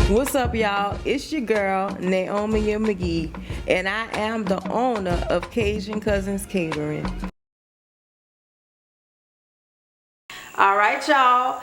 What's up, y'all? It's your girl, Naomi McGee, and I am the owner of Cajun Cousins Catering. All right, y'all.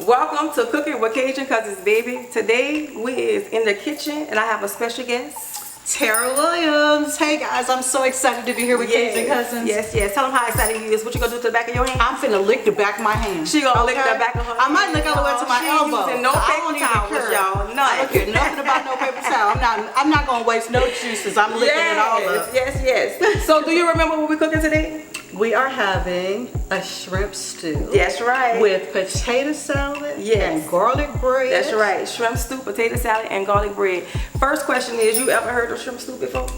Welcome to Cooking with Cajun Cousins, baby. Today we is in the kitchen, and I have a special guest. Tara Williams. Hey guys, I'm so excited to be here with Cajun Cousins. Yes. Tell them how excited you is. What you gonna do to the back of your hand? I'm finna lick the back of my hand. She gonna lick the back of her hand. I might lick all the way to my elbow. Using no paper towels, y'all. None. I don't care nothing about no paper towel. I'm not gonna waste no juices. I'm licking it all up. Yes. So do you remember what we're cooking today? We are having a shrimp stew. That's right. With potato salad and garlic bread. That's right. Shrimp stew, potato salad, and garlic bread. First question is, you ever heard of shrimp stew before?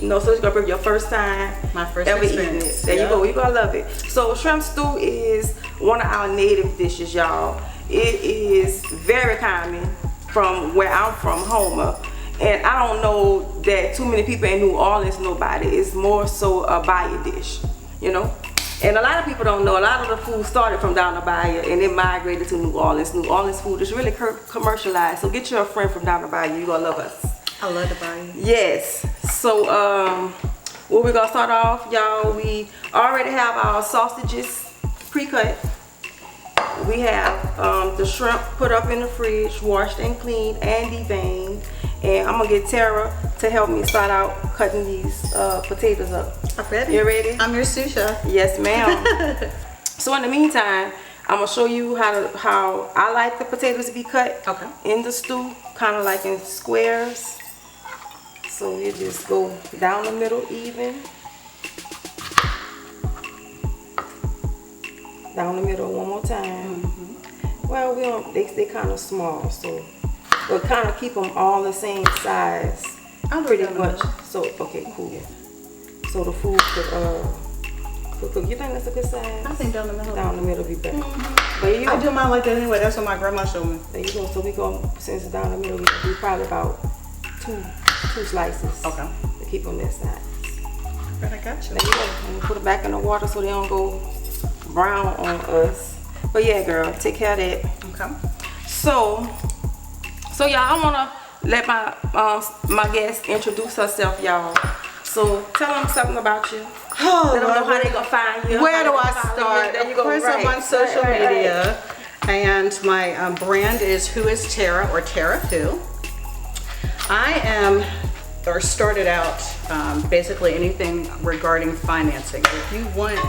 No, so it's gonna be your first time my first ever experience. eating it. There you go. You're gonna love it. So shrimp stew is one of our native dishes, y'all. It is very common from where I'm from, Homer. And I don't know that too many people in New Orleans know about it. It's more so a Bayou dish, you know? And a lot of people don't know. A lot of the food started from down the Bayou and it migrated to New Orleans. New Orleans food is really commercialized. So get you a friend from down the Bayou. You're gonna love us. I love the Bayou. Yes. So what we're gonna start off, y'all, we already have our sausages pre-cut. We have the shrimp put up in the fridge, washed and cleaned and deveined. And I'm gonna get Tara to help me start out cutting these potatoes up. I'm ready. You ready? I'm your sous chef. Yes, ma'am. So in the meantime, I'm gonna show you how I like the potatoes to be cut in the stew, kind of like in squares. So you just go down the middle even. Down the middle one more time. Well, we don't. They kind of small, so we'll kind of keep them all the same size, pretty much. So okay, cool. So the food could you think that's a good size? I think down the middle. Down the middle be better. But I do mine like that anyway. That's what my grandma showed me. There you go. So we go, since it's down the middle, we do probably about two slices. Okay. To keep them that size. But I got you. There you go. And we put it back in the water so they don't go brown on us. But yeah, girl, take care of that. Okay. So y'all, I wanna let my guest introduce herself, y'all. So tell them something about you. Let them know how they gonna find you. Where do I start? Of course, I'm on social media, and my brand is Who is Tara, or Tara Who. Started out basically anything regarding financing. If you want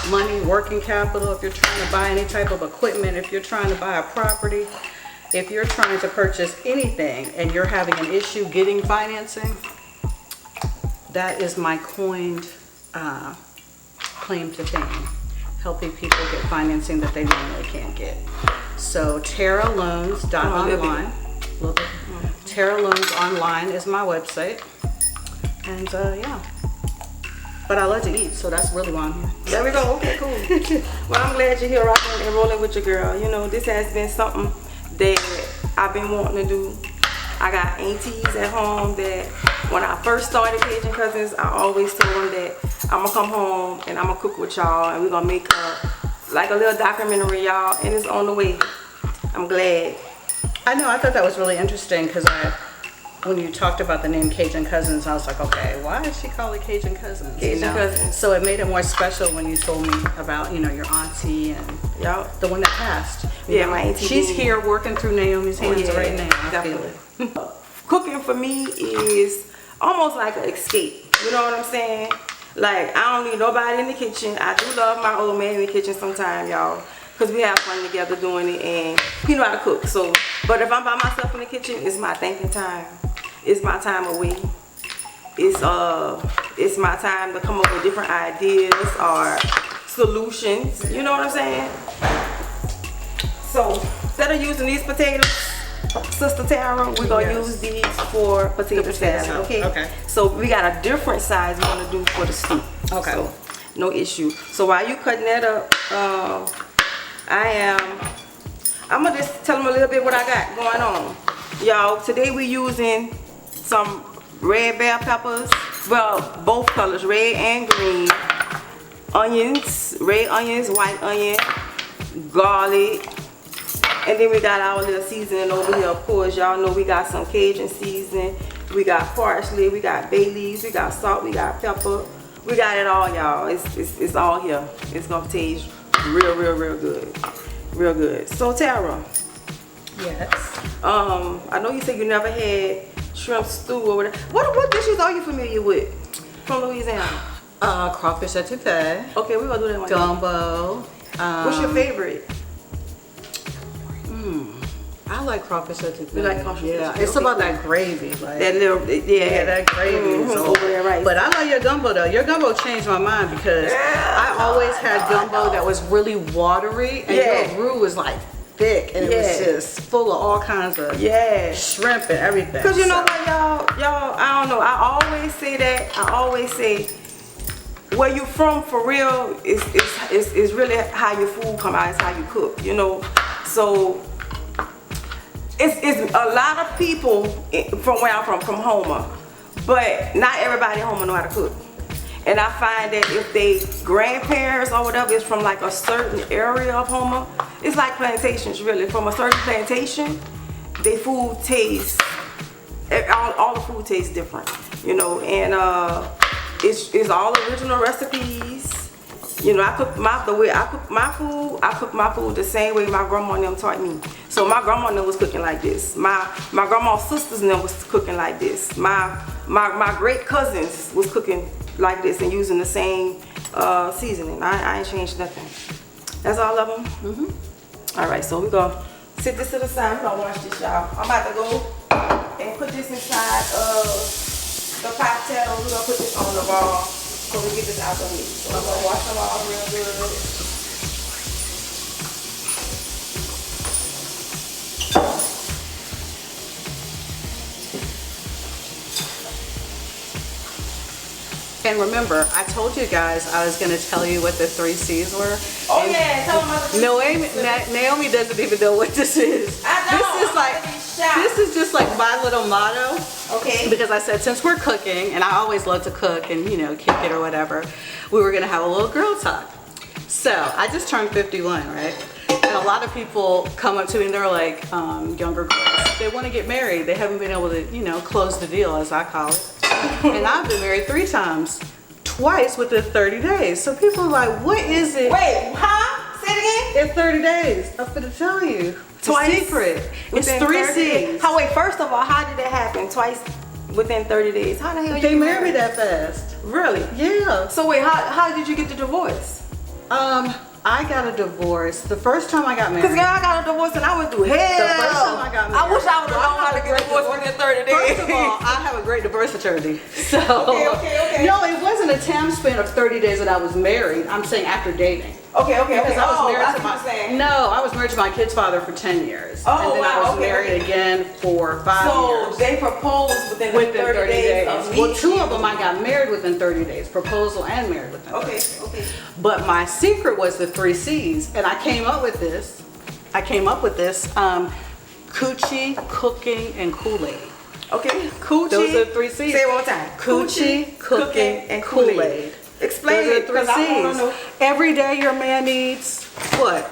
money, working capital, if you're trying to buy any type of equipment, if you're trying to buy a property, if you're trying to purchase anything and you're having an issue getting financing, that is my coined claim to fame, helping people get financing that they normally can't get. So TaraLoans.online. Tara Loans Online is my website. And yeah. But I love to eat, so that's really why I'm here. There we go. Okay, cool. Well, I'm glad you're here rocking and rolling with your girl. You know, this has been something that I've been wanting to do. I got aunties at home that when I first started Cajun Cousins, I always told them that I'm gonna come home and I'm gonna cook with y'all and we're gonna make like a little documentary, y'all, and it's on the way. I'm glad. I know, I thought that was really interesting because when you talked about the name Cajun Cousins, I was like, okay, why does she call it Cajun Cousins? Cajun Cousins. So it made it more special when you told me about, you know, your auntie and the one that passed. Yeah, my auntie. She's here working through Naomi's hands right now. Definitely. Cooking for me is almost like an escape. You know what I'm saying? Like, I don't need nobody in the kitchen. I do love my old man in the kitchen sometimes, y'all, because we have fun together doing it, and he know how to cook. So, but if I'm by myself in the kitchen, it's my thinking time. It's my time away. It's my time to come up with different ideas or solutions. You know what I'm saying? So instead of using these potatoes, Sister Tara, we're gonna use these for potato salad. Okay. So we got a different size we want to do for the stew. Okay. So no issue. So while you cutting that up, I'm gonna just tell them a little bit what I got going on. Y'all, today we're using some red bell peppers, well, both colors, red and green, onions, red onions, white onion, garlic, And then we got our little seasoning over here. Of course, y'all know we got some Cajun seasoning. We got parsley, we got bay leaves, we got salt, we got pepper. We got it all, y'all. It's all here. It's gonna taste real good. Real good. So Tara. Yes. I know you said you never had shrimp stew or whatever. What dishes are you familiar with from Louisiana? Crawfish etouffee. Okay, we're gonna do that one. Gumbo. What's your favorite? I like crawfish etouffee. You like crawfish etouffee? Yeah, it's Okay, about cool. that gravy. Like, That little, yeah, that gravy is over there, right? But I like your gumbo though. Your gumbo changed my mind because I always had gumbo that was really watery, and your roux was like thick, and it was just full of all kinds of shrimp and everything. Cause you know what, y'all, I don't know. I always say that. I always say, where you from for real is really how your food come out. It's how you cook. You know, so. It's a lot of people from where I'm from Homer, but not everybody in Homer know how to cook. And I find that if they grandparents or whatever is from like a certain area of Homer, it's like plantations really. From a certain plantation, their food tastes, all the food tastes different, you know. And it's all original recipes. You know, I cook my food the same way my grandma and them taught me. So my grandma and them was cooking like this. My grandma's sisters and them was cooking like this. My great cousins was cooking like this and using the same seasoning. I ain't changed nothing. That's all of them. All right, so we're gonna sit this to the side. We're gonna wash this, y'all. I'm about to go and put this inside the pot kettle. We're gonna put this on the raw. So we get this out the meat. So I'm gonna wash them all real good. And remember, I told you guys I was gonna tell you what the 3 C's were. Oh yeah, tell them about the 3 C's. Naomi doesn't even know what this is. I know. This is just like my little motto. Okay. Because I said, since we're cooking, and I always love to cook and, you know, kick it or whatever, we were gonna have a little girl talk. So I just turned 51, right? And a lot of people come up to me and they're like, younger girls, they wanna get married. They haven't been able to, you know, close the deal, as I call it. And I've been married 3 times, twice within 30 days. So people are like, what is it? Wait, huh? Say it again? In 30 days. I'm gonna tell you. It's a secret. It's 3 C's. Wait, first of all, how did that happen? Twice within 30 days. How the hell They you married that fast. Really? Yeah. So wait, how did you get the divorce? I got a divorce the first time I got married. Because I got a divorce and I went through hell. The first time I got married. I wish I would have known how to get divorced within 30 days. First of all, I have a great divorce attorney. So Okay. No, it wasn't a time span of 30 days that I was married. I'm saying after dating. Okay. Because I was married to I was married to my kid's father for 10 years. Oh, and then wow, I was married again for 5 years. So they proposed within 30 days of Well, 2 of them I got married within 30 days. Proposal and married within 30 days. Okay. But my secret was the 3 C's. And I came up with this. Coochie, cooking, and Kool-Aid. Okay. Coochie. Those are 3 C's. Say it one more time. Coochie, cooking, and Kool-Aid. Explain it, because I want to know. Every day your man needs what?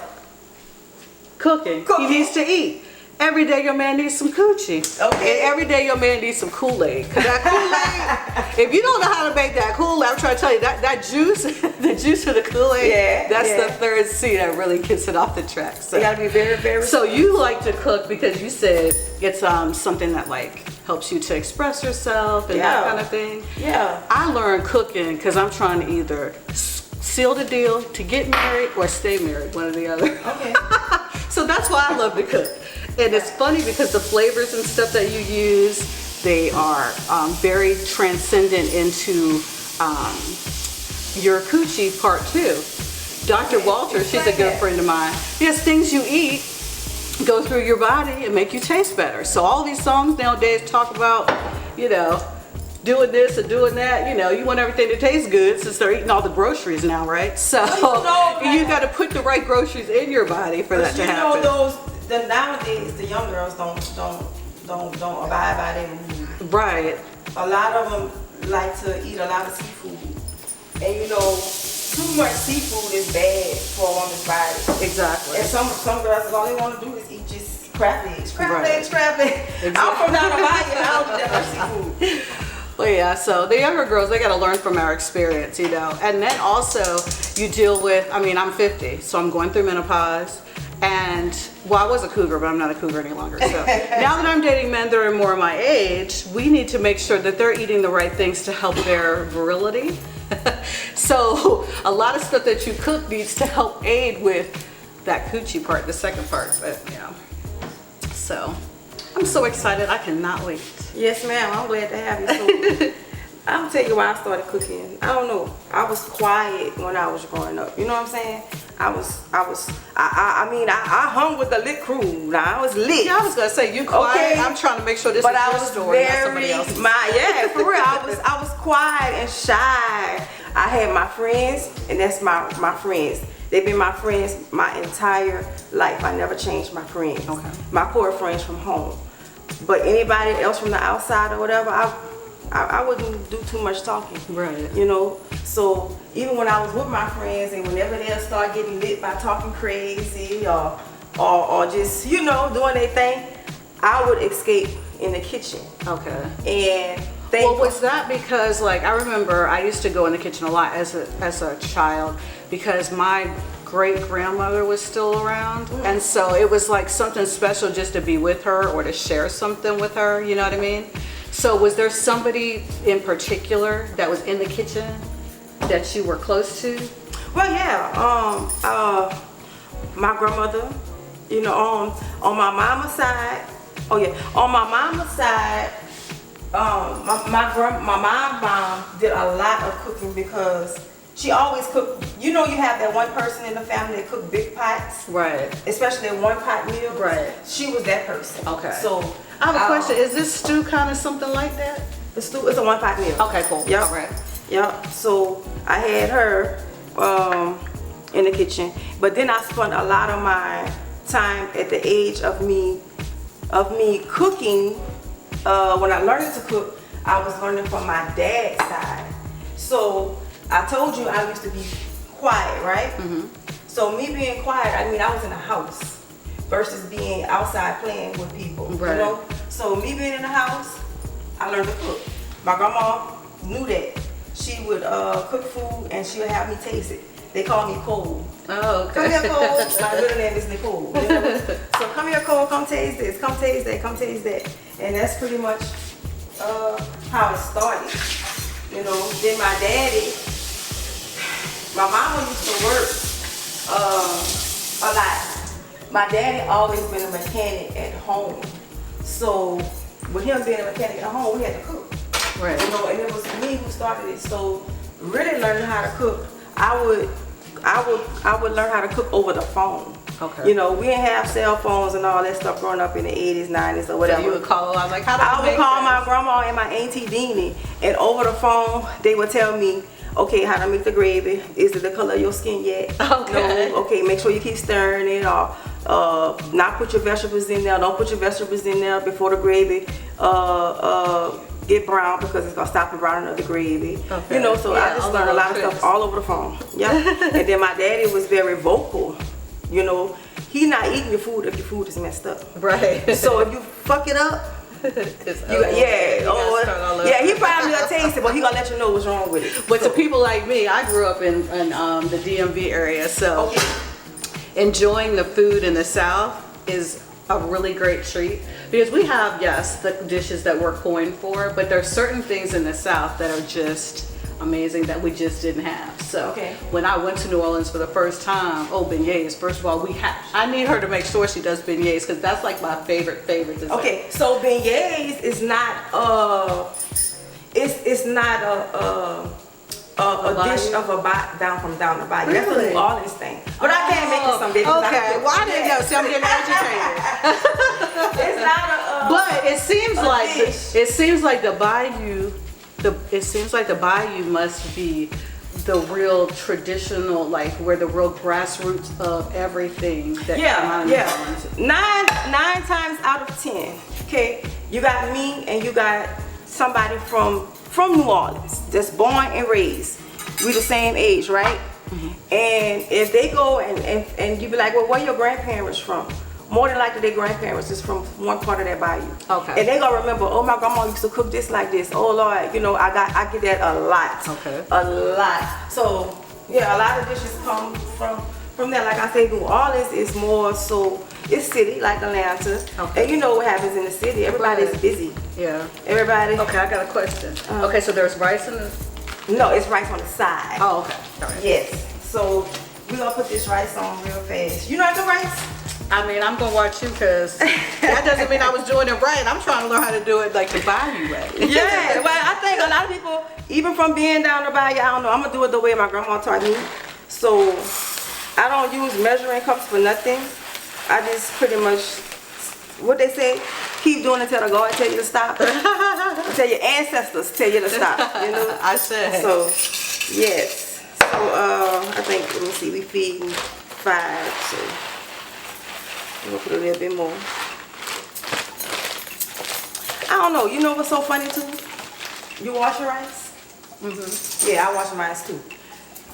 Cooking. He needs to eat. Every day your man needs some coochie. Okay. And every day your man needs some Kool-Aid. Because that Kool-Aid, if you don't know how to make that Kool-Aid, I'm trying to tell you, that juice, the juice of the Kool-Aid, that's the 3rd C that really gets it off the track. So you gotta be very, very. So you like to cook because you said it's something that like helps you to express yourself and that kind of thing. Yeah. I learned cooking because I'm trying to either seal the deal to get married or stay married, one or the other. Okay. So that's why I love to cook. And it's funny because the flavors and stuff that you use, they are very transcendent into your coochie part 2. Dr. Walter, she's a good friend of mine. Yes, things you eat go through your body and make you taste better. So all these songs nowadays talk about, you know, doing this and doing that. You know, you want everything to taste good since they're eating all the groceries now, right? So you got to put the right groceries in your body for that to happen. Nowadays the young girls don't abide by their rules. Right. A lot of them like to eat a lot of seafood, and you know, too much seafood is bad for a woman's body. Exactly. And some girls, all they want to do is eat just crab legs. Crab Right. legs, crab legs. Exactly. I'm from down the bayou and I don't do that much seafood. Well, yeah, so the younger girls, they got to learn from our experience, you know. And then also you deal with, I mean, I'm 50, so I'm going through menopause. And, well, I was a cougar, but I'm not a cougar any longer. So now that I'm dating men that are more my age, we need to make sure that they're eating the right things to help their virility. So a lot of stuff that you cook needs to help aid with that coochie part, the second part, but, you know. So I'm so excited. I cannot wait. Yes, ma'am. I'm glad to have you. So, I'm tell you why I started cooking. I don't know. I was quiet when I was growing up. You know what I'm saying? I mean, I hung with the lit crew. Now I was lit. Yeah, I was gonna say you quiet. Okay. I'm trying to make sure this But is I your was story, not somebody very, else's. yeah, for real. I was quiet and shy. I had my friends, and that's my friends. They've been my friends my entire life. I never changed my friends. Okay. My core friends from home. But anybody else from the outside or whatever, I wouldn't do too much talking. Right. You know? So even when I was with my friends and whenever they'll start getting lit by talking crazy or just, you know, doing their thing, I would escape in the kitchen. Okay. And Well, was that because, like, I remember I used to go in the kitchen a lot as a child because my great grandmother was still around, and so it was like something special just to be with her or to share something with her. You know what I mean? So was there somebody in particular that was in the kitchen that you were close to? Well, yeah. My grandmother, you know, on my mama's side. Oh yeah, on my mama's side. My mom did a lot of cooking because she always cooked. You know, you have that one person in the family that cook big pots, Right. especially that one pot meal. Right. She was that person. Okay. So I have a question. Is this stew kind of something like that? the stew is a one pot meal. Okay, cool. Yep. All right. Yep. So I had her in the kitchen, but then I spent a lot of my time at the age of me cooking. When I learned to cook, I was learning from my dad's side. So I told you I used to be quiet, right? Mm-hmm. So me being quiet, I mean I was in the house versus being outside playing with people. Right. You know? So me being in the house, I learned to cook. My grandma knew that. She would cook food and she would have me taste it. They call me Cole. Oh, okay. Come here, Cole. My middle name is Nicole. You know? So come here, Cole. Come taste this. Come taste that. Come taste that. And that's pretty much how it started. You know. Then my daddy, my mama used to work a lot. My daddy always been a mechanic at home. So with him being a mechanic at home, we had to cook. Right. You know, and it was me who started it. So really learning how to cook, I would learn how to cook over the phone. Okay. You know, we didn't have cell phones and all that stuff growing up in the 80s, 90s, or whatever. So you would call, I'm like, how do I would make call this? my grandma and my auntie Deanie, and over the phone, they would tell me, okay, how to make the gravy. Is it the color of your skin yet? Okay. No. Okay, make sure you keep stirring it, or not put your vegetables in there. Don't put your vegetables in there before the gravy get brown, because it's gonna stop the browning of the gravy. Okay. You know, so I Yeah, just all learned a the lot of tricks. stuff all over the phone. Yeah. And then my daddy was very vocal. You know, he not eating your food if your food is messed up. Right. So if you fuck it up, It's you, start all over. he probably gonna taste it, but he gonna let you know what's wrong with it. But So, to people like me, I grew up in the DMV area, so okay. enjoying the food in the South is a really great treat, because we have, yes, the dishes that we're coined for, but there are certain things in the South that are just amazing that we just didn't have. So Okay. when I went to New Orleans for the first time, beignets, first of all, I need her to make sure she does beignets, because that's like my favorite dessert. Okay, so beignets is not it's not a dish of a down the bayou. That's a Really? New Orleans thing. But I can't make it someday. because Okay, I well I didn't know, see I'm getting educated. It's not a But it seems like dish. it seems like the Bayou must be the real traditional, like where the real grassroots of everything that come out of New Orleans. Nine times out of 10, okay, you got me and you got somebody from New Orleans that's born and raised. We the same age, right? And if they go and you be like, well, where your grandparents from? More than likely their grandparents is from one part of that bayou. Okay. And they gonna remember, oh, my grandma used to cook this like this. Oh Lord, you know, I get that a lot. Okay. A lot. So yeah, a lot of dishes come from there. Like I say, New Orleans is more so, it's city like Atlanta. Okay. And you know what happens in the city, everybody's Right. busy. Yeah. Everybody. Okay, I got a question. Okay, so there's rice in the. No, it's rice on the side. Oh, okay. All right. Yes. So we're gonna put this rice on real fast. You know how to do rice? I mean, I'm gonna watch you because that doesn't mean I was doing it right. I'm trying to learn how to do it like the Bayou way. Yeah, well, I think a lot of people, even from being down the bayou, I don't know, I'm gonna do it the way my grandma taught me. So I don't use measuring cups for nothing. I just pretty much, what they say, keep doing it until the God tell you to stop. Until your ancestors tell you to stop, you know? I said. So, yes. So, I think, let me see, we feeding 5, so I'm gonna put a little bit more. I don't know, you know what's so funny too? You wash your rice? Yeah, I wash mine too.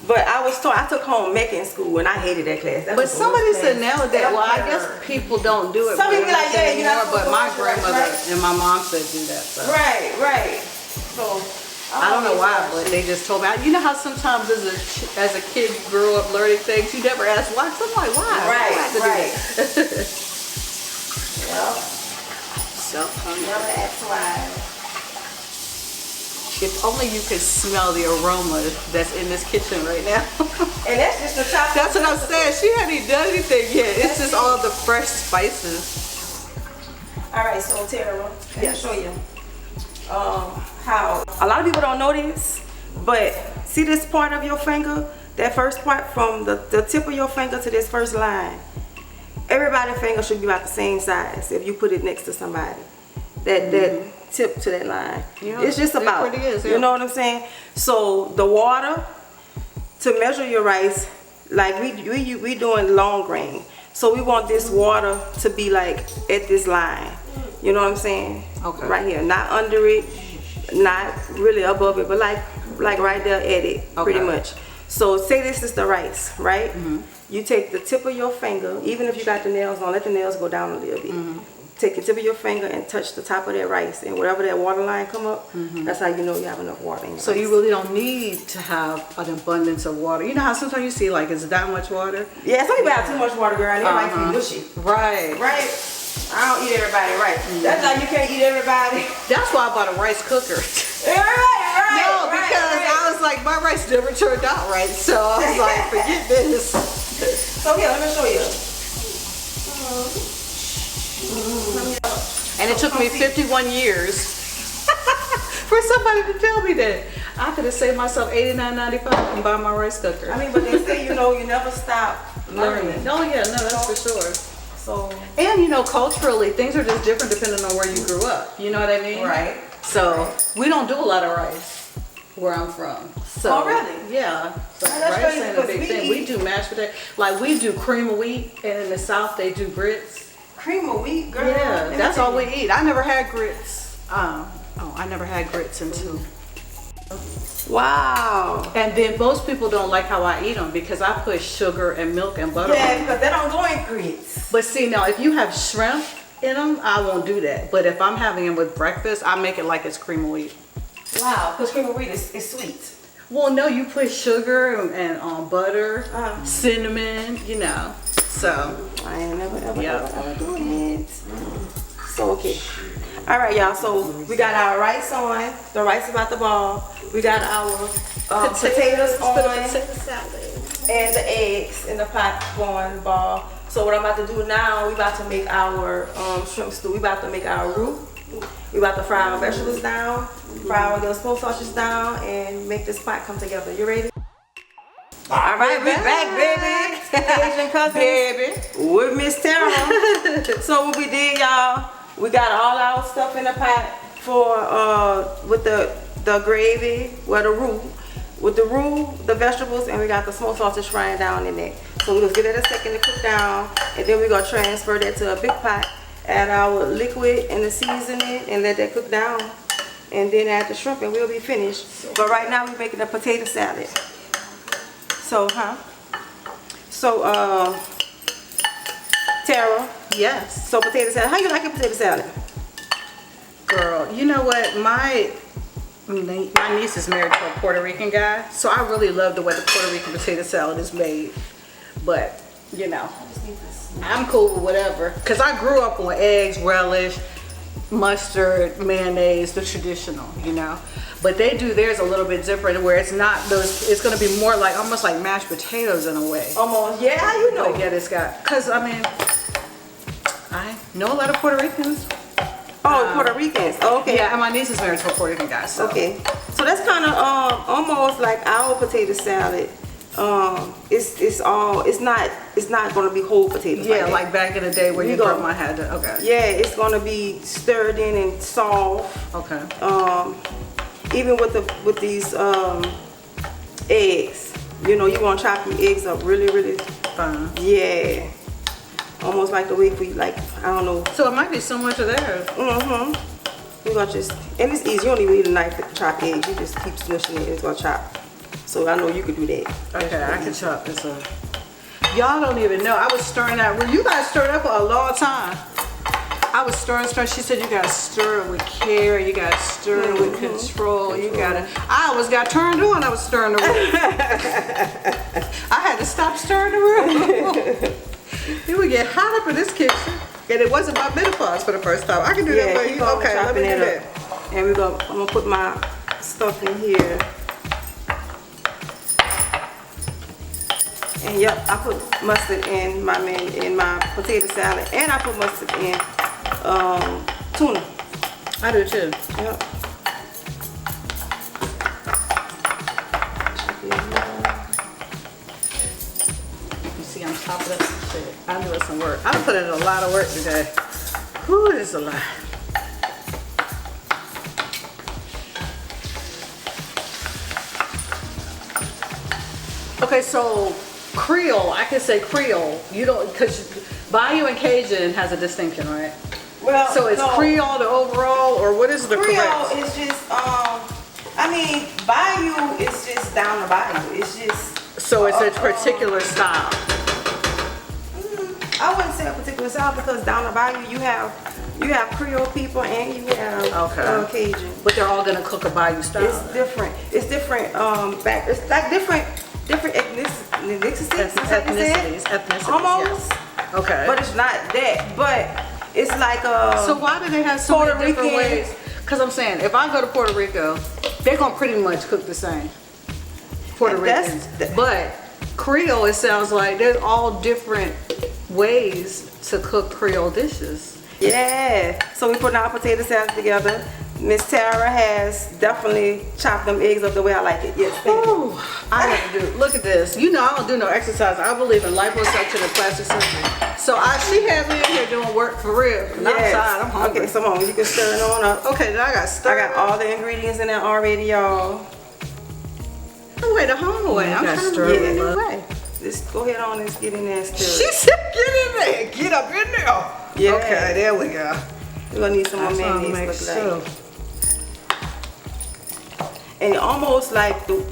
But I was taught, I took home making school and I hated that class. That But was the somebody worst said class nowadays, well, I ever. guess people don't do it. Some people very like, much yeah, you're not anymore, but supposed to my wash your rice, grandmother right? and my mom said do that. So. Right. So I don't know why, but they just told me. You know how sometimes as a kid you grow up learning things, you never ask why. So I'm like, why? Right, Why have to do right. that? Well, So hungry. never ask why. If only you could smell the aroma that's in this kitchen right now. And that's just the top. That's what I'm saying. She hadn't even done anything yet. It's just all the fresh spices. All right, so Tara, let me Yes. show you how a lot of people don't know this, but see this part of your finger, that first part from the tip of your finger to this first line. Everybody's finger should be about the same size if you put it next to somebody. That tip to that line. Yeah, it's just it about, pretty is, you yeah. know what I'm saying? So the water to measure your rice, like we doing long grain. So we want this water to be like at this line. You know what I'm saying? Okay. Right here, not under it, not really above it, but like right there at it, pretty Okay. much. So say this is the rice, right? You take the tip of your finger, even if you got the nails on, let the nails go down a little bit. Take the tip of your finger and touch the top of that rice, and whatever that water line come up, that's how you know you have enough water in your So rice. you really don't need to have an abundance of water. You know how sometimes you see like it's that much water? Yeah, some people have too much water, girl, and it might be mushy. Right. Right? I don't eat everybody right. That's like you can't eat everybody. That's why I bought a rice cooker. Right. No, because I was like, my rice never turned out right. So I was like, forget this. So here, let me show you. And it took me 51 years for somebody to tell me that. I could have saved myself $89.95 and buy my rice cooker. I mean, but they say, you know, you never stop learning. Oh yeah, no, that's for sure. So, And you know, culturally, things are just different depending on where you grew up. You know what I mean? right. So we don't do a lot of rice where I'm from. So, Oh, really? Yeah. So Oh, that's rice crazy, ain't a because big thing. We do mashed potato. Like we do cream of wheat, and in the South they do grits. Cream of wheat, girl. Yeah, Let me that's tell all you. we eat. I never had grits. I never had grits until. Wow. And then most people don't like how I eat them because I put sugar and milk and butter on Yeah, them. because they don't go in grits. But see, now if you have shrimp in them, I won't do that. But if I'm having them with breakfast, I make it like it's cream of wheat. Wow, because cream of wheat is sweet. Well, no, you put sugar and butter, Uh-huh. cinnamon, you know. So, I ain't never ever Yeah. doing it. So, okay. All right, y'all. So we got our rice on. The rice about to ball. We got our potatoes on. potato salad. And the eggs in the pot going ball. So what I'm about to do now, we about to make our shrimp stew. We about to make our roux. We about to fry our vegetables down, fry our little smoked sausage down, and make this pot come together. You ready? All right, we back, baby. Cajun cousins, Baby. with Miss Tara. So what we did, y'all, we got all our stuff in the pot for with the gravy, well, the roux. With the roux, the vegetables, and we got the smoked sausage frying down in there. So we're gonna give it a second to cook down, and then we're gonna transfer that to a big pot, add our liquid and the seasoning, and let that cook down. And then add the shrimp, and we'll be finished. But right now we're making a potato salad. So, Tara. Yes. So potato salad. How you like your potato salad? Girl, you know what? My niece is married to a Puerto Rican guy, so I really love the way the Puerto Rican potato salad is made. But, you know, I'm cool with whatever. Because I grew up on eggs, relish, mustard, mayonnaise, the traditional, you know. But they do theirs a little bit different, where it's not those, it's going to be more like, almost like mashed potatoes in a way. Almost, yeah, how you know? But yeah, it's got, because I mean, I know a lot of Puerto Ricans. Oh, Puerto Ricans. Oh, okay. Yeah, and my niece is married to a Puerto Rican guy. So. Okay. So that's kind of almost like our potato salad. It's not gonna be whole potatoes. Yeah, like back in the day where your grandma had to. Okay. Yeah, it's gonna be stirred in and soft. Okay. Even with these eggs, you know, you want to chop your eggs up really Fine. Yeah. Almost like the way for you, like, I don't know. So it might be similar to theirs. You're gonna just, and it's easy. You don't even need a knife to chop eggs. You just keep smushing it and it's gonna chop. So I know you could do that. Okay, I can chop this up. Y'all don't even know. I was stirring that. Well, you guys stirred up for a long time. I was stirring. She said you gotta stir it with care. You gotta stir it with control. You gotta. I always got turned on. I was stirring the room. I had to stop stirring the room. It would get hot up in this kitchen, and it wasn't my menopause for the first time. I can do that for you. Okay, let me do that. And I'm gonna put my stuff in here. And yep, I put mustard in my potato salad, and I put mustard in tuna. I do too. Yep. You see, I'm chopping up some shit. I'm doing some work. I'm putting in a lot of work today. Whew, this is a lot. Okay, so Creole, I can say Creole. You don't, because Bayou and Cajun has a distinction, right? Well, so it's Creole the overall, or what is the Creole correct? is just I mean, Bayou is just down the Bayou. It's just. So it's a particular style. I wouldn't say a particular style, because down the Bayou you have Creole people and you have Cajun. But they're all gonna cook a Bayou style. It's different. It's different. It's like different ethnicities. Almost. Yes. Okay. But it's not that. But it's like So why do they have so many different ways? Because I'm saying, if I go to Puerto Rico, they're gonna pretty much cook the same. Puerto Ricans. But Creole, it sounds like there's all different ways to cook Creole dishes. Yeah. So we put our potato salad together. Miss Tara has definitely chopped them eggs up the way I like it. Yes, thank you. I have to do, look at this. You know I don't do no exercise. I believe in liposuction and plastic surgery. So she had me in here doing work for real. And yes. I'm hungry. Okay, so on, you can stir it on up. Okay, then I got all the ingredients in there already, y'all. Oh, wait, the home way. I'm trying to stir it away. Just go ahead on and get in there and stir. She said get in there. Get up in there. Yeah. Okay, there we go. We're gonna need some more mayonnaise. Look like. And it almost like the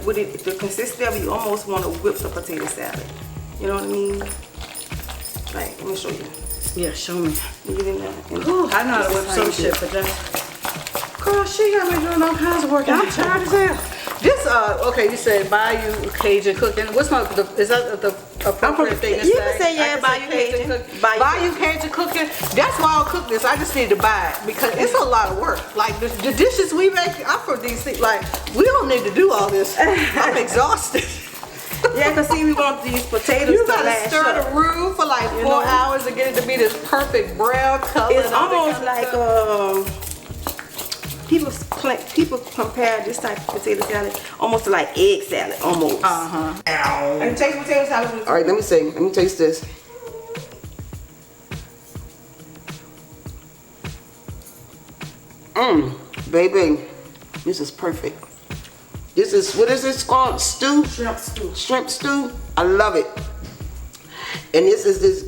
consistency of it, you almost want to whip the potato salad. You know what I mean? Like, let me show you. Yeah, show me. Get in there. Ooh, I know how to whip some shit, but girl, she got me doing all kinds of work. I'm tired as hell. This, okay, you said Bayou Cajun cooking. What's is that the appropriate thing to say? You can say, yeah, Bayou Cajun. Bayou Cajun cooking. That's why I'll cook this. I just need to buy it because it's a lot of work. Like the dishes we make, I'm from DC. Like, we don't need to do all this. I'm exhausted. Yeah, because see, we want these potatoes you gotta stir the roux for like 4 hours to get it to be this perfect brown color. It's almost like people compare this type of potato salad almost to like egg salad, almost. Ow. And taste potato salad. All right, let me see. Let me taste this. Baby, this is perfect. This is, what is this called? Stew? Shrimp stew. Shrimp stew. I love it. And this is this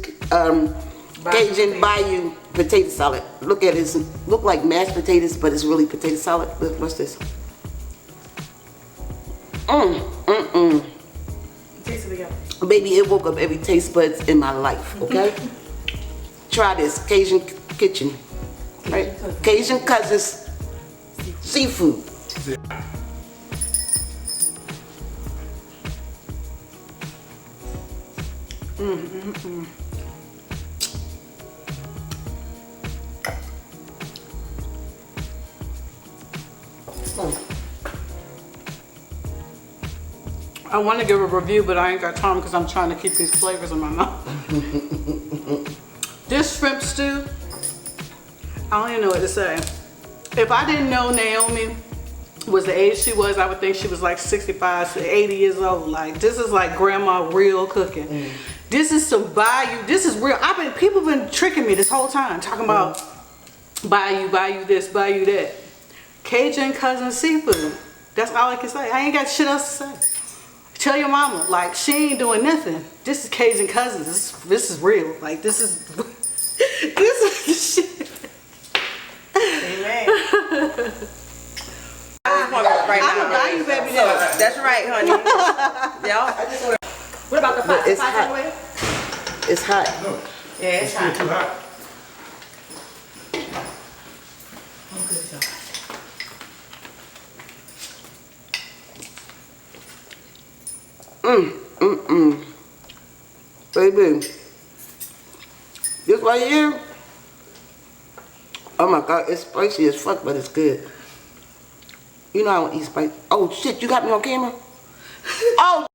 Cajun Bayou potato salad. Look at it. It look like mashed potatoes, but it's really potato salad. Look, what's this? Taste Baby, it woke up every taste buds in my life, okay? Try this, Cajun kitchen. Right? Cajun Cousins seafood. I want to give a review, but I ain't got time because I'm trying to keep these flavors in my mouth. This shrimp stew, I don't even know what to say. If I didn't know Naomi was the age she was, I would think she was like 65 to 80 years old. Like, this is like grandma real cooking. This is some Bayou. This is real. People been tricking me this whole time, talking about Bayou this, Bayou that. Cajun Cousin seafood. That's all I can say. I ain't got shit else to say. Tell your mama, like, she ain't doing nothing. This is Cajun Cousins. This is real. Like, this is this is shit. Amen. I'm a Bayou baby now. That's right, honey. Yeah. What about the pot? It's hot. It's hot. Yeah, it's hot. Too hot. Oh, good job. Baby, this right here, oh my God, it's spicy as fuck, but it's good. You know I don't eat spicy. Oh shit, you got me on camera? Oh